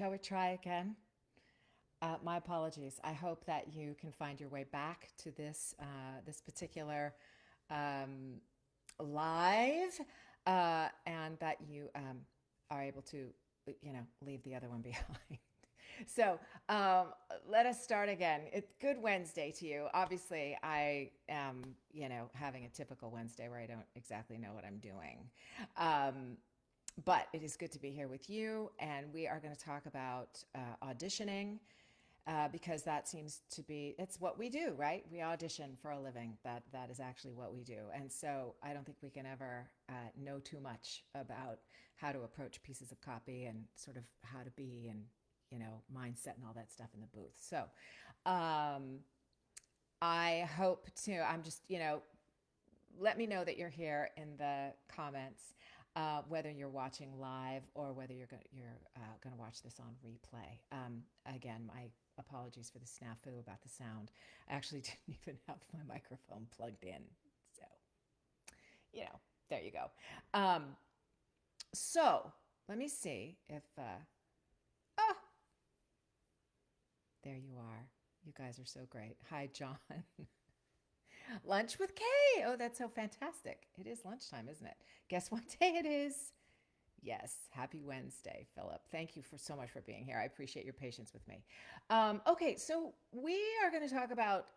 shall we try again? My apologies. I hope that you can find your way back to this particular um, live, and that you are able to, leave the other one behind. So let us start again. It's good Wednesday to you. Obviously, I am, having a typical Wednesday where I don't exactly know what I'm doing. Um, but it is good to be here with you, and we are going to talk about auditioning because that seems to be it's what we do, right? We audition for a living. That is actually what we do, and so I don't think we can ever know too much about how to approach pieces of copy and sort of how to be and mindset and all that stuff in the booth. So um, I hope to. I'm just let me know that you're here in the comments, whether you're watching live or whether you're going to watch this on replay. Again, my apologies for the snafu about the sound. I actually didn't even have my microphone plugged in. So, there you go. Um, so let me see if, oh, there you are. You guys are so great. Hi, John. Lunch with Kay. Oh, that's so fantastic. It is lunchtime, isn't it? Guess what day it is? Yes, happy Wednesday, Philip. Thank you for so much for being here. I appreciate your patience with me. Okay, so we are going to talk about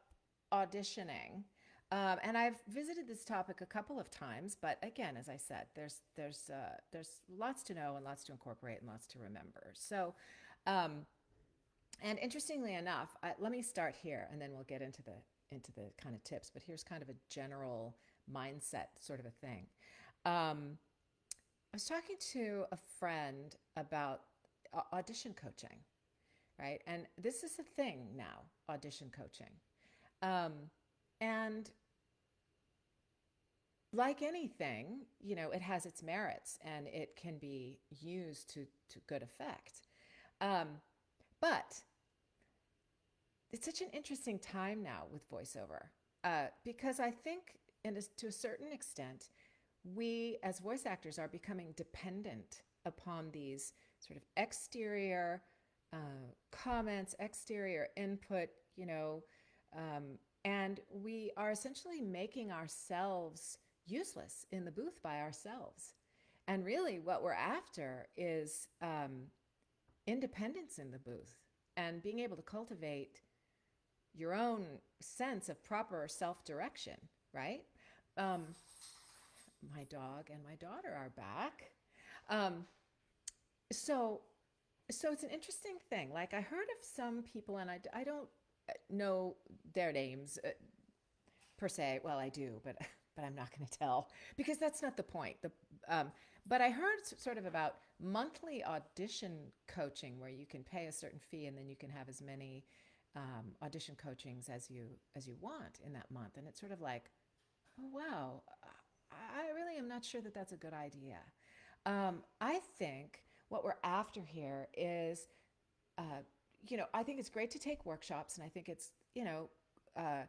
auditioning, and I've visited this topic a couple of times. But again, as I said, there's lots to know and lots to incorporate and lots to remember. So, and interestingly enough, let me start here, and then we'll get into the kind of tips. But here's kind of a general mindset sort of a thing. I was talking to a friend about audition coaching, right? And this is a thing now, audition coaching. And like anything, it has its merits and it can be used to good effect. Um, but it's such an interesting time now with voiceover because I think, to a certain extent, we as voice actors are becoming dependent upon these sort of exterior comments, exterior input, and we are essentially making ourselves useless in the booth by ourselves. And really, what we're after is independence in the booth and being able to cultivate your own sense of proper self direction, right? Um, my dog and my daughter are back. Um, so, so it's an interesting thing. Like I heard of some people, and I don't know their names per se. Well, I do, but I'm not going to tell because that's not the point. But I heard sort of about monthly audition coaching where you can pay a certain fee and then you can have as many audition coachings as you want in that month, and it's sort of like, oh wow, I really am not sure that that's a good idea. I think what we're after here is, uh, I think it's great to take workshops, and I think it's, uh,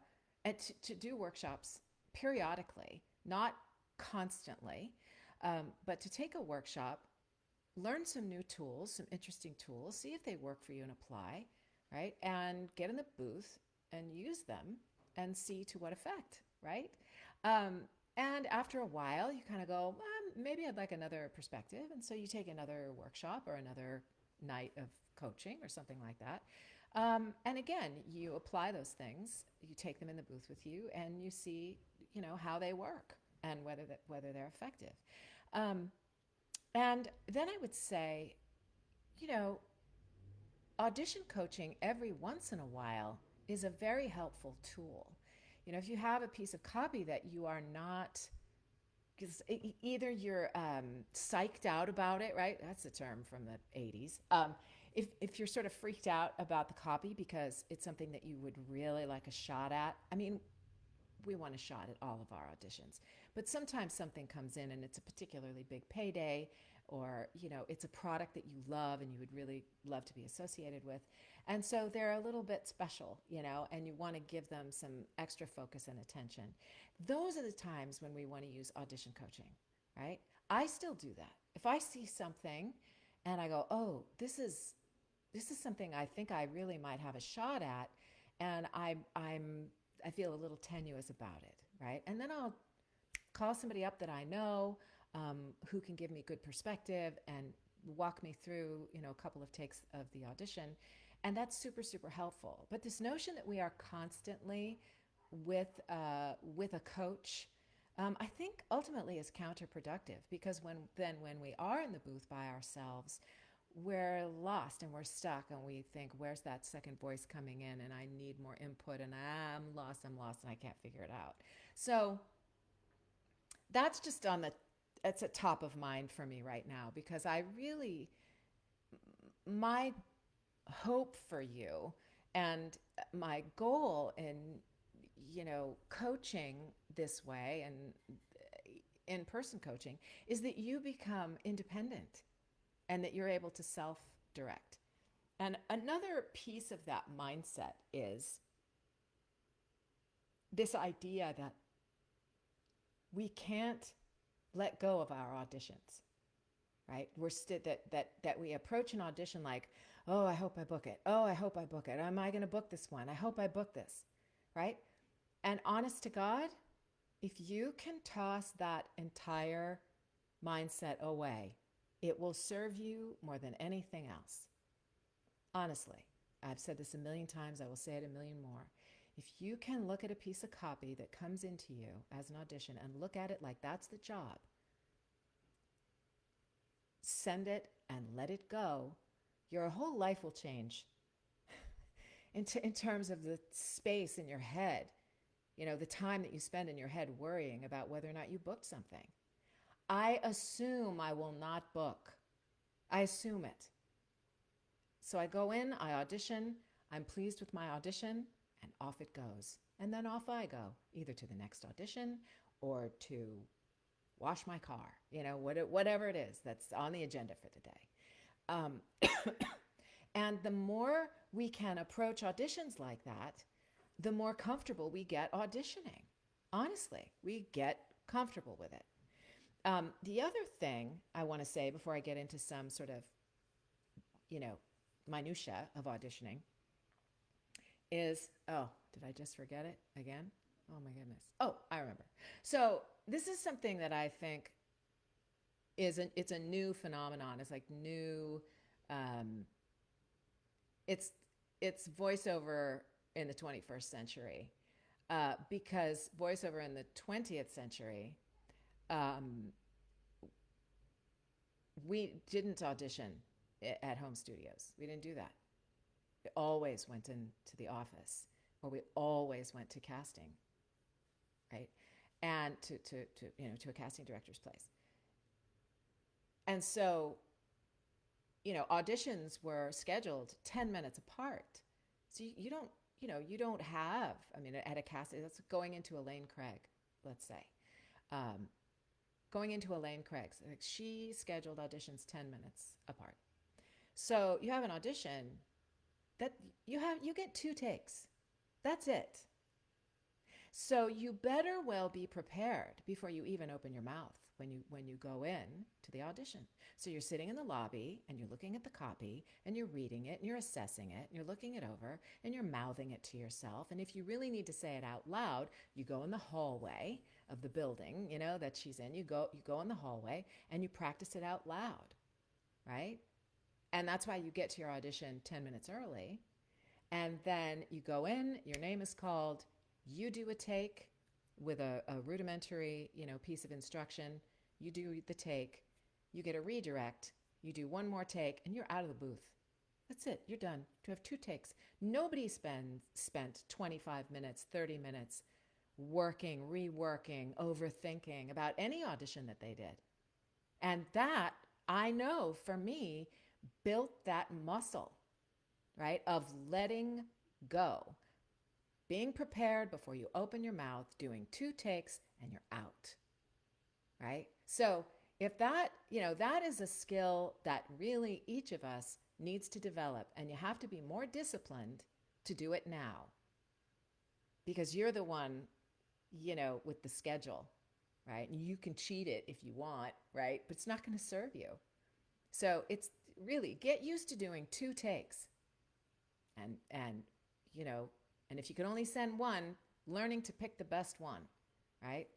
and to do workshops periodically, not constantly, but to take a workshop, learn some new tools, some interesting tools, see if they work for you and apply, right? And get in the booth and use them and see to what effect, right? And after a while, you kind of go, maybe I'd like another perspective. And so you take another workshop or another night of coaching or something like that. And again, you apply those things, you take them in the booth with you, and you see, how they work and whether they're effective. Um, and then I would say, you know, audition coaching every once in a while is a very helpful tool. If you have a piece of copy that you are not, because either you're psyched out about it, right? That's a term from the 80s. If you're sort of freaked out about the copy because it's something that you would really like a shot at, I mean, we want a shot at all of our auditions. But sometimes something comes in and it's a particularly big payday, or it's a product that you love and you would really love to be associated with. And so they're a little bit special, and you want to give them some extra focus and attention. Those are the times when we want to use audition coaching, right? I still do that. If I see something and I go, "Oh, this is this is something I think I really might have a shot at, and I feel a little tenuous about it, right? And then I'll call somebody up that I know, who can give me good perspective and walk me through, a couple of takes of the audition. And that's super, super helpful. But this notion that we are constantly with a coach, I think ultimately is counterproductive, because when we are in the booth by ourselves, we're lost and we're stuck, and we think, where's that second voice coming in, and I need more input, and I'm lost and I can't figure it out. So that's just it's a top of mind for me right now, because I really, my hope for you and my goal in, coaching this way, and in-person coaching, is that you become independent and that you're able to self-direct. And another piece of that mindset is this idea that we can't let go of our auditions, right? That we approach an audition like, oh, I hope I book it. Oh, I hope I book it. Am I going to book this one? I hope I book this, right? And honest to God, if you can toss that entire mindset away, it will serve you more than anything else. Honestly, I've said this a million times. I will say it a million more. If you can look at a piece of copy that comes into you as an audition and look at it like that's the job, send it and let it go, your whole life will change in terms of the space in your head, the time that you spend in your head worrying about whether or not you booked something. I assume I will not book. I assume it. So I go in, I audition, I'm pleased with my audition, and off it goes. And then off I go, either to the next audition or to wash my car, whatever it is that's on the agenda for the day. And the more we can approach auditions like that, the more comfortable we get auditioning. Honestly, we get comfortable with it. The other thing I want to say before I get into some sort of, minutia of auditioning is, oh, did I just forget it again? Oh my goodness. Oh, I remember. So this is something that I think it's a new phenomenon. It's like new, it's voiceover in the 21st century, because voiceover in the 20th century, we didn't audition at home studios. We didn't do that. We always went into the office, or we always went to casting, right? And to a casting director's place. And so, auditions were scheduled 10 minutes apart. So you don't have, at a casting, that's going into Elaine Craig, let's say. Going into Elaine Craig's, like, she scheduled auditions 10 minutes apart. So you have an audition that you get 2 takes. That's it. So you better well be prepared before you even open your mouth when you go in to the audition. So you're sitting in the lobby and you're looking at the copy and you're reading it and you're assessing it and you're looking it over and you're mouthing it to yourself. And if you really need to say it out loud, you go in the hallway of the building, that she's in. You go in the hallway and you practice it out loud, right? And that's why you get to your audition 10 minutes early. And then you go in, your name is called, you do a take with a rudimentary, piece of instruction. You do the take, you get a redirect, you do one more take, and you're out of the booth. That's it. You're done. You have 2 takes. Nobody spent 25 minutes, 30 minutes working, reworking, overthinking about any audition that they did. And that, I know, for me, built that muscle, right, of letting go. Being prepared before you open your mouth, doing 2 takes, and you're out, right? So if that, that is a skill that really each of us needs to develop, and you have to be more disciplined to do it now, because you're the one, with the schedule, right? And you can cheat it if you want, right? But it's not going to serve you. So it's really get used to doing 2 takes. And you know, and if you can only send one, learning to pick the best one, right?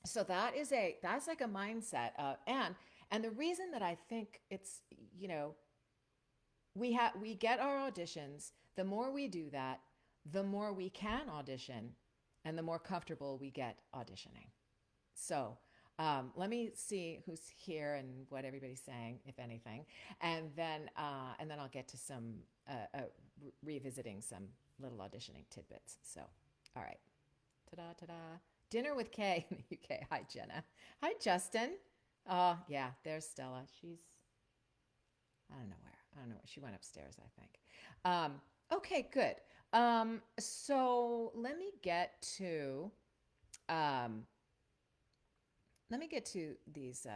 So that's like a mindset, and the reason that I think it's, you know, we get our auditions. The more we do that, the more we can audition, and the more comfortable we get auditioning. So let me see who's here and what everybody's saying, if anything, and then I'll get to some revisiting some little auditioning tidbits. So, all right, ta-da, ta-da. Dinner with Kay in the UK. Hi, Jenna. Hi, Justin. Yeah, there's Stella. She's, I don't know where. I don't know where. She went upstairs, I think. Okay, good. So um, let me get to these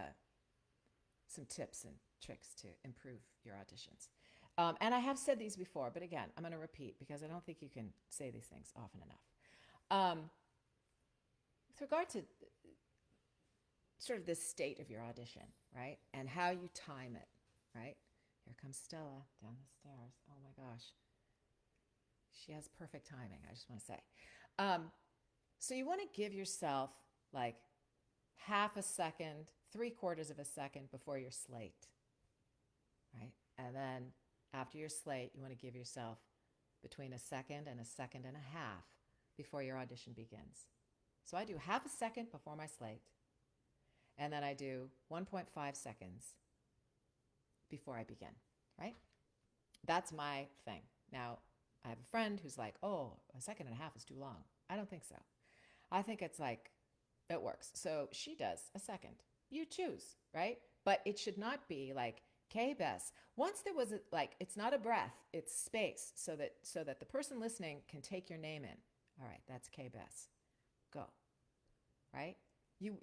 some tips and tricks to improve your auditions. And I have said these before, but again, I'm going to repeat because I don't think you can say these things often enough. With regard to sort of the state of your audition, right? And how you time it, right? Here comes Stella down the stairs. Oh my gosh. She has perfect timing, I just want to say. So you want to give yourself like half a second, 3/4 of a second before your slate, right? And then after your slate, you want to give yourself between a second and a half before your audition begins. So I do half a second before my slate, and then I do 1.5 seconds before I begin, right? That's my thing. Now, I have a friend who's like, oh, a second and a half is too long. I don't think so. I think it's like, it works. So she does a second. You choose, right? But it should not be like, okay, Bess. Once there was it's not a breath, it's space, so that the person listening can take your name in. All right, that's K Bess. Go. Right? You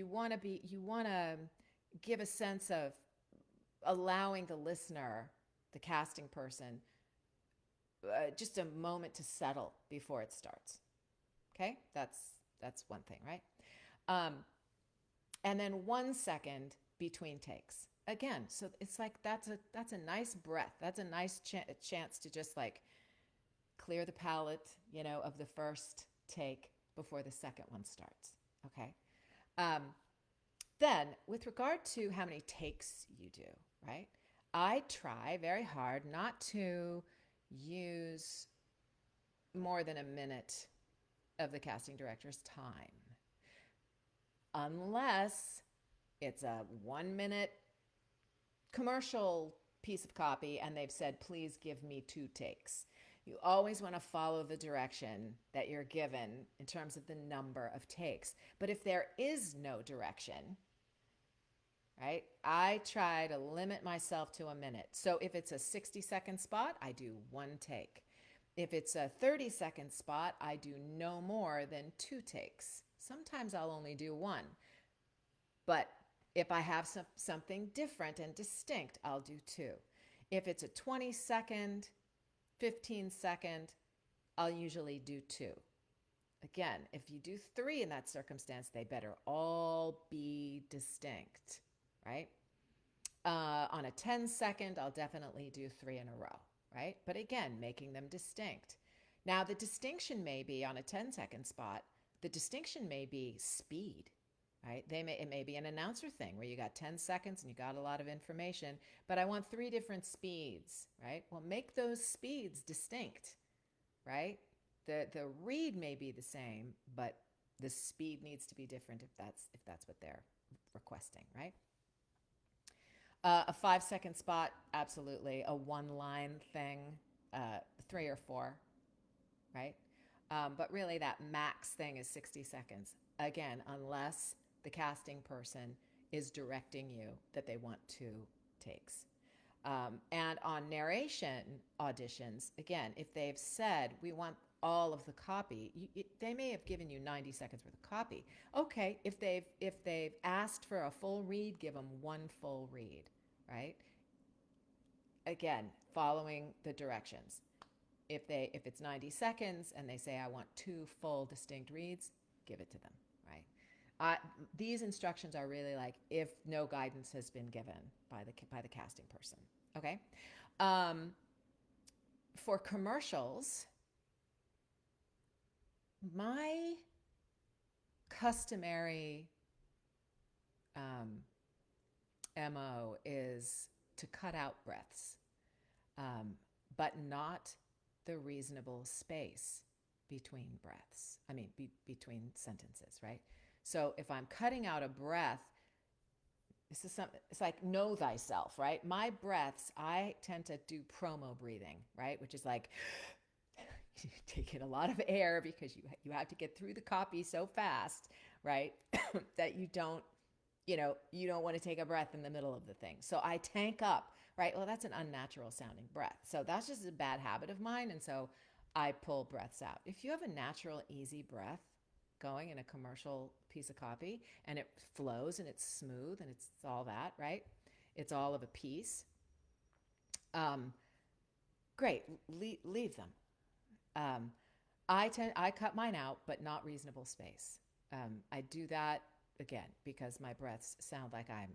want to give a sense of allowing the listener, the casting person, just a moment to settle before it starts. Okay, that's one thing, right? And then 1 second between takes. Again, so it's like that's a nice breath. That's a nice chance to just like clear the palate, of the first take before the second one starts. Okay. Then, with regard to how many takes you do, right? I try very hard not to use more than a minute of the casting director's time, unless it's a 1 minute commercial piece of copy and they've said, please give me 2 takes. You always want to follow the direction that you're given in terms of the number of takes. But if there is no direction, right, I try to limit myself to a minute. So if it's a 60-second spot, I do 1 take. If it's a 30-second spot, I do no more than 2 takes. Sometimes I'll only do 1. But if I have something different and distinct, I'll do 2. If it's a 20-second, 15-second, I'll usually do 2. Again, if you do 3 in that circumstance, they better all be distinct, right? On a 10-second, I'll definitely do 3 in a row, right? But again, making them distinct. Now, the distinction may be on a 10-second spot, the distinction may be speed, right? It may be an announcer thing where you got 10 seconds and you got a lot of information, but I want 3 different speeds, right? Well, make those speeds distinct, right? The read may be the same, but the speed needs to be different if that's what they're requesting, right? A 5-second spot, absolutely. A 1-line thing, 3 or 4, right? But really that max thing is 60 seconds. Again, unless the casting person is directing you that they want 2 takes. And on narration auditions, again, if they've said, we want all of the copy, they may have given you 90 seconds worth of copy. Okay, if they've asked for a full read, give them 1 full read, right? Again, following the directions. If it's 90 seconds and they say, I want 2 full distinct reads, give it to them, right? I, these instructions are really like if no guidance has been given by the casting person. Okay. Um, for commercials, my customary um, MO is to cut out breaths, um, but not the reasonable space between breaths. I mean, between sentences, right? So if I'm cutting out a breath, this is something, it's like know thyself, right? My breaths, I tend to do promo breathing, right? Which is like taking a lot of air because you have to get through the copy so fast, right? that you don't want to take a breath in the middle of the thing. So I tank up, right? Well, that's an unnatural sounding breath. So that's just a bad habit of mine. And so I pull breaths out. If you have a natural, easy breath going in a commercial piece of copy and it flows and it's smooth and it's all that, right? It's all of a piece. Um, Great, leave them. Um, I cut mine out, but not reasonable space. I do that again because my breaths sound like I'm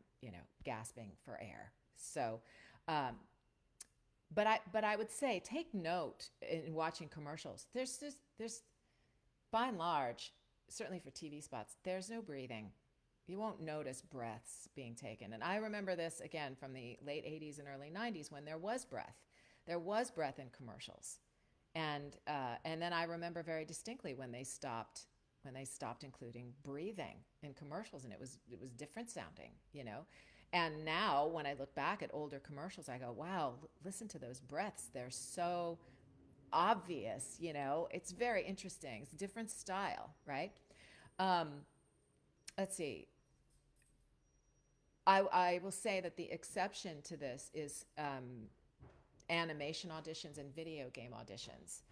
gasping for air. So, um, but I would say take note in watching commercials. There's by and large, certainly for TV spots, there's no breathing. You won't notice breaths being taken. And I remember this again from the late 80s and early 90s when there was breath. There was breath in commercials. And then I remember very distinctly when they stopped including breathing in commercials, and it was different sounding, you know. And now when I look back at older commercials, I go, wow, listen to those breaths. They're so obvious, you know. It's very interesting. It's a different style, right? Um, let's see. I will say that the exception to this is animation auditions and video game auditions,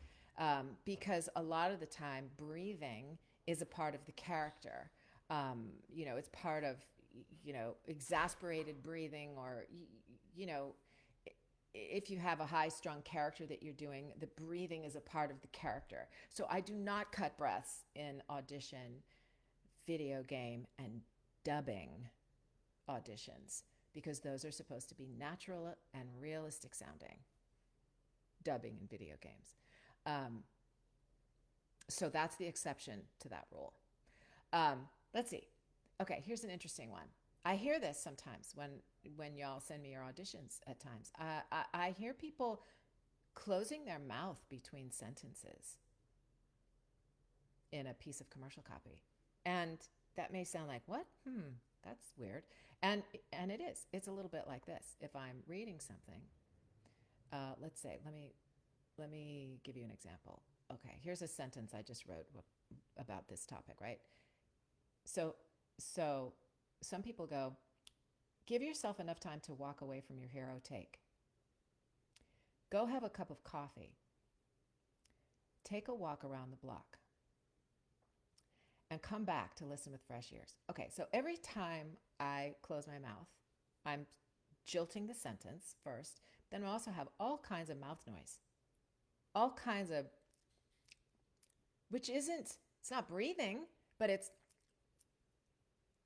because a lot of the time breathing is a part of the character. It's part of exasperated breathing, or you know if you have a high strung character that you're doing, the breathing is a part of the character. So I do not cut breaths in audition, video game, and dubbing auditions because those are supposed to be natural and realistic sounding, dubbing in video games. Um, so that's the exception to that rule. Let's see. Okay, here's an interesting one. I hear this sometimes when y'all send me your auditions at times. I hear people closing their mouth between sentences in a piece of commercial copy. And that may sound like, what? That's weird. And it is. It's a little bit like this. If I'm reading something, let's say, let me give you an example. Okay, here's a sentence I just wrote about this topic, right? So some people go, give yourself enough time to walk away from your hero take. Go have a cup of coffee. Take a walk around the block. And come back to listen with fresh ears. Okay, so every time I close my mouth, I'm jilting the sentence first. Then I also have all kinds of mouth noise. All kinds of, it's not breathing, but it's,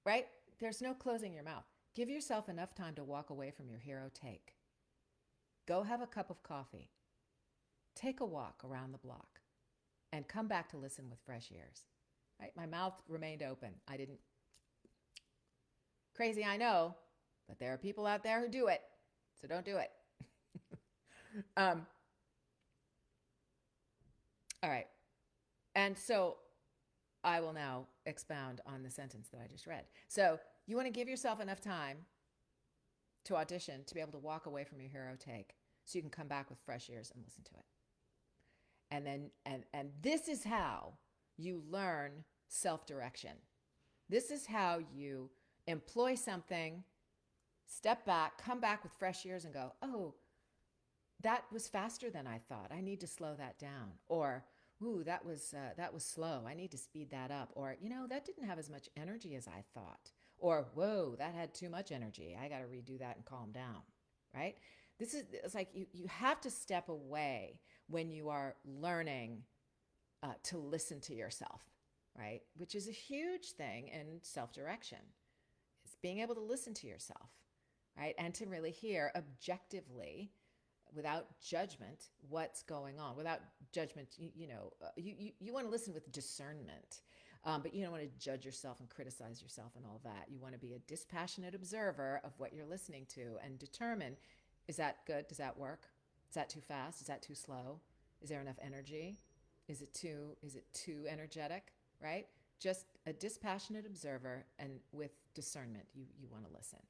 right? There's no closing your mouth. Give yourself enough time to walk away from your hero take. Go have a cup of coffee. Take a walk around the block. And come back to listen with fresh ears. Right? My mouth remained open. I didn't. Crazy, I know, but there are people out there who do it. So don't do it. All right. And so I will now expound on the sentence that I just read. So you want to give yourself enough time to audition to be able to walk away from your hero take so you can come back with fresh ears and listen to it. And then, and this is how you learn self-direction. This is how you employ something, step back, come back with fresh ears and go, oh, that was faster than I thought. I need to slow that down. Or, ooh, that was slow. I need to speed that up. Or, that didn't have as much energy as I thought. Or, whoa, that had too much energy. I got to redo that and calm down, right? It's like you have to step away when you are learning to listen to yourself. right? Which is a huge thing in self-direction. It's being able to listen to yourself, right? And to really hear objectively, without judgment, what's going on. Without judgment, you want to listen with discernment, but you don't want to judge yourself and criticize yourself and all that. You want to be a dispassionate observer of what you're listening to and determine, is that good? Does that work? Is that too fast? Is that too slow? Is there enough energy? Is it too energetic? Right? Just a dispassionate observer, and with discernment, you want to listen.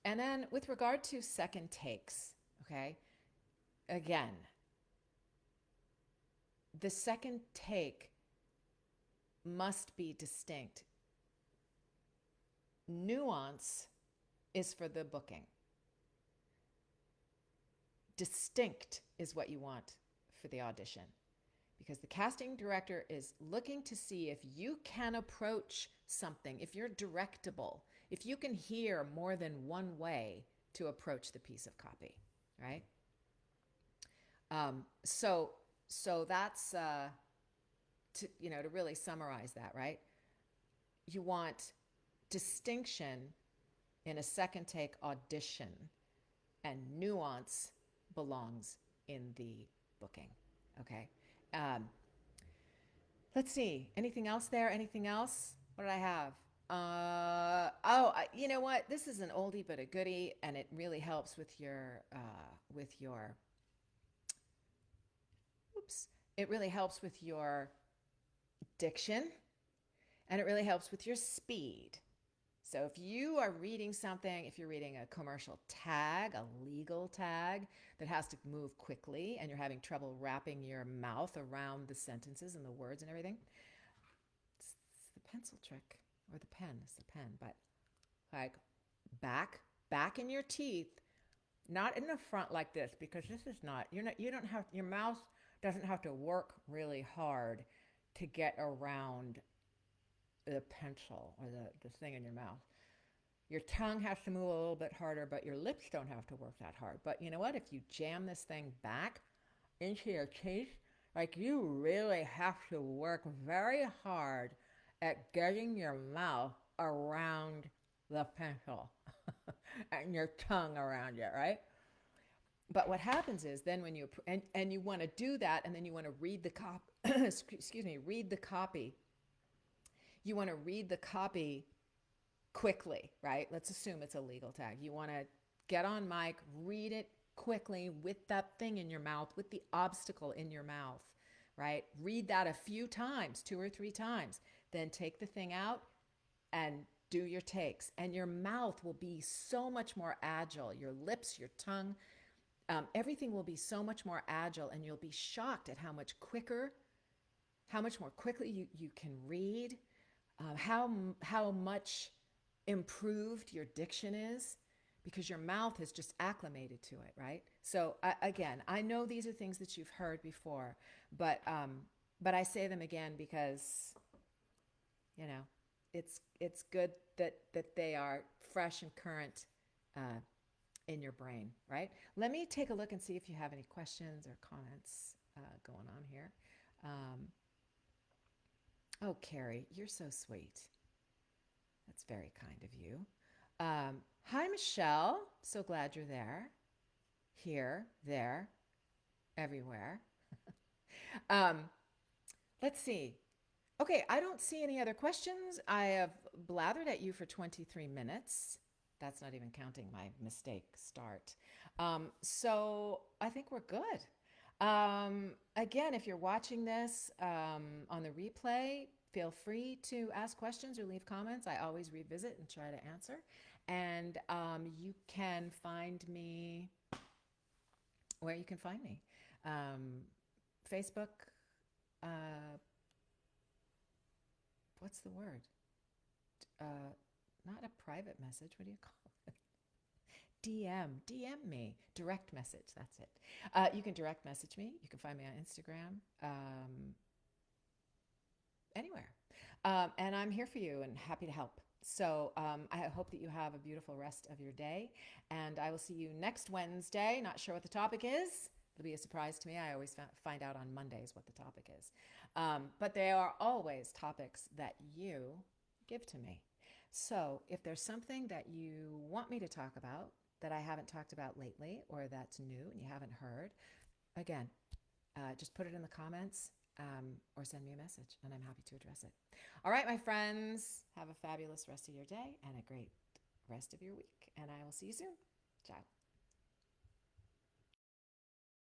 And then with regard to second takes, okay, again, the second take must be distinct. Nuance is for the booking. Distinct is what you want for the audition, because the casting director is looking to see if you can approach something, if you're directable, if you can hear more than one way to approach the piece of copy, right? So that's to really summarize that, right? You want distinction in a second take audition, and nuance belongs in the booking. Okay. Let's see. Anything else there? Anything else? What did I have? You know what? This is an oldie but a goodie, and it really helps with your It really helps with your diction, and it really helps with your speed. So if you are reading something, if you're reading a commercial tag, a legal tag that has to move quickly, and you're having trouble wrapping your mouth around the sentences and the words and everything, it's the pencil trick, or the pen. It's the pen, but like back in your teeth, not in the front like this, because this is not, you don't have, your mouth doesn't have to work really hard to get around the pencil or the thing in your mouth. Your tongue has to move a little bit harder, but your lips don't have to work that hard. But you know what? If you jam this thing back into your teeth, like, you really have to work very hard at getting your mouth around the pencil and your tongue around it, right? But what happens is then when you, and you want to do that, and then you want to read the read the copy. You want to read the copy quickly, right? Let's assume it's a legal tag. You want to get on mic, read it quickly with that thing in your mouth, with the obstacle in your mouth, right? Read that a few times, 2 or 3 times. Then take the thing out and do your takes. And your mouth will be so much more agile. Your lips, your tongue, everything will be so much more agile, and you'll be shocked at how much more quickly you can read, how much improved your diction is, because your mouth has just acclimated to it, right? So again, I know these are things that you've heard before, but I say them again because, it's good that they are fresh and current in your brain, right? Let me take a look and see if you have any questions or comments going on here. Oh, Carrie, you're so sweet. That's very kind of you. Hi, Michelle. So glad you're there. Here, there, everywhere. Let's see. Okay, I don't see any other questions. I have blathered at you for 23 minutes. That's not even counting my mistake start. So I think we're good. Again, if you're watching this on the replay, feel free to ask questions or leave comments. I always revisit and try to answer. And you can find me where you can find me. Facebook, what's the word? Not a private message. What do you call it? DM me, direct message. That's it. You can direct message me. You can find me on Instagram, anywhere. And I'm here for you and happy to help. So I hope that you have a beautiful rest of your day, and I will see you next Wednesday. Not sure what the topic is. It'll be a surprise to me. I always find out on Mondays what the topic is. But they are always topics that you give to me. So if there's something that you want me to talk about that I haven't talked about lately or that's new and you haven't heard, again, just put it in the comments or send me a message and I'm happy to address it. All right, my friends, have a fabulous rest of your day and a great rest of your week. And I will see you soon. Ciao.